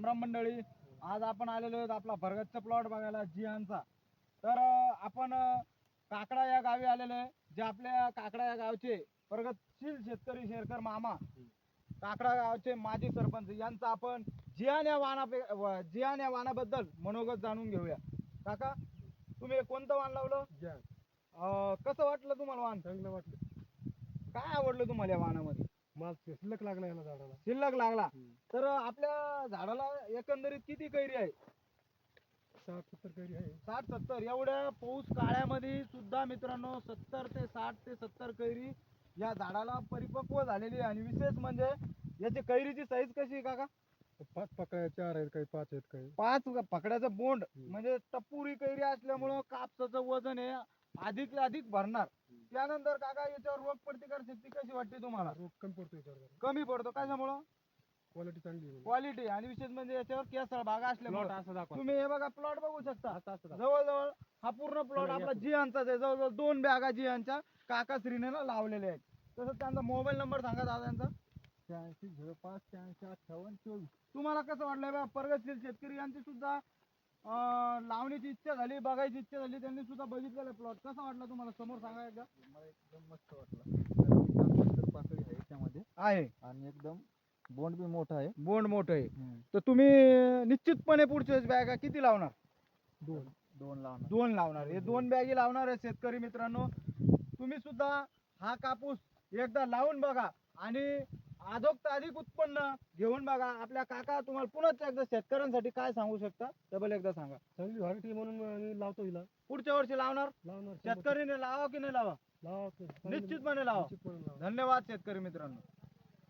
राम मंडळी. आज आपण आलेलो आहोत आपला भरगतचा प्लॉट बघायला जिहानचा. तर आपण काकडा या गावी आलेलो आहे. जे आपल्या काकडा या गावचे प्रगतशील शेतकरी शेरकर मामा, काकडा गावचे माजी सरपंच यांचा आपण जिहान या वाणाबद्दल मनोगत जाणून घेऊया. काका, तुम्ही कोणतं वाण लावलं? कसं वाटलं तुम्हाला वाण? चांगलं वाटलं. काय आवडलं तुम्हाला या वाणामध्ये? माल शिल्लक लागला याला झाडाला. शिल्लक लागला. तर आपल्या झाडाला एकंदरीत किती कैरी आहे? 60-70 कैरी आहे. 60-70. एवढ्या पाऊस काळ्यामध्ये सुद्धा मित्रांनो 70 ते 60 ते 70 कैरी या झाडाला परिपक्व झालेली आहे. आणि विशेष म्हणजे याची कैरीची साईज कशी आहे काका? 5 पकड्या 4 आहेत, काही 5 आहेत, काही 5 पकड्याचं बोंड म्हणजे टपुरी कैरी असल्यामुळं कापसाचं वजन हे अधिक भरणार. त्यानंतर काका याच्यावर रोग प्रतिकार शक्ती कशी वाटते तुम्हाला? रोग कमी पडतो याच्यावर. कमी पडतो. कशामुळं? क्वालिटी चांगली आहे. क्वालिटी आणि विशेष म्हणजे याच्यावर केसळ भाग असल्यामुळे. असं दाखवा. तुम्ही हे बघा प्लॉट बघू शकता. असं जवळजवळ हा पूर्ण प्लॉट आपला जिहानचाच आहे. जवळजवळ 2 बॅगा जिहानच्या काका श्रीने लावलेल्या आहेत. तसंच त्यांचा मोबाईल नंबर सांगा दादांचा. 8605885824. तुम्हाला कसं वाटलंय बा? प्रगतशील शेतकरी यांची सुद्धा लावण्याची इच्छा झाली, बघायची इच्छा झाली, त्यांनी सुद्धा बघितलेला प्लॉट. कसा वाटला तुम्हाला? समोर सांगा एकदा. मला एकदम मस्त वाटलं. पाकळी आहे त्यामध्ये आहे आणि एकदम बोंड बी मोठा आहे. बोंड मोठं आहे. तर तुम्ही निश्चितपणे पुढच्या बॅगा किती लावणार? 2 लावणार. 2 लावणार. हे 2 बॅगी लावणार आहे शेतकरी मित्रांनो. तुम्ही सुद्धा हा कापूस एकदा लावून बघा आणि अधिक उत्पन्न घेऊन बघा. आपल्या काका तुम्हाला पुन्हा एकदा शेतकऱ्यांसाठी काय सांगू शकता? डबल एकदा सांगा. चांगली व्हरायटी म्हणून मी लावतो हिला. पुढच्या वर्षी लावणार? लावणार. शेतकरीने लावा की नाही लावा? लावा. निश्चितपणे लावा. धन्यवाद शेतकरी मित्रांनो.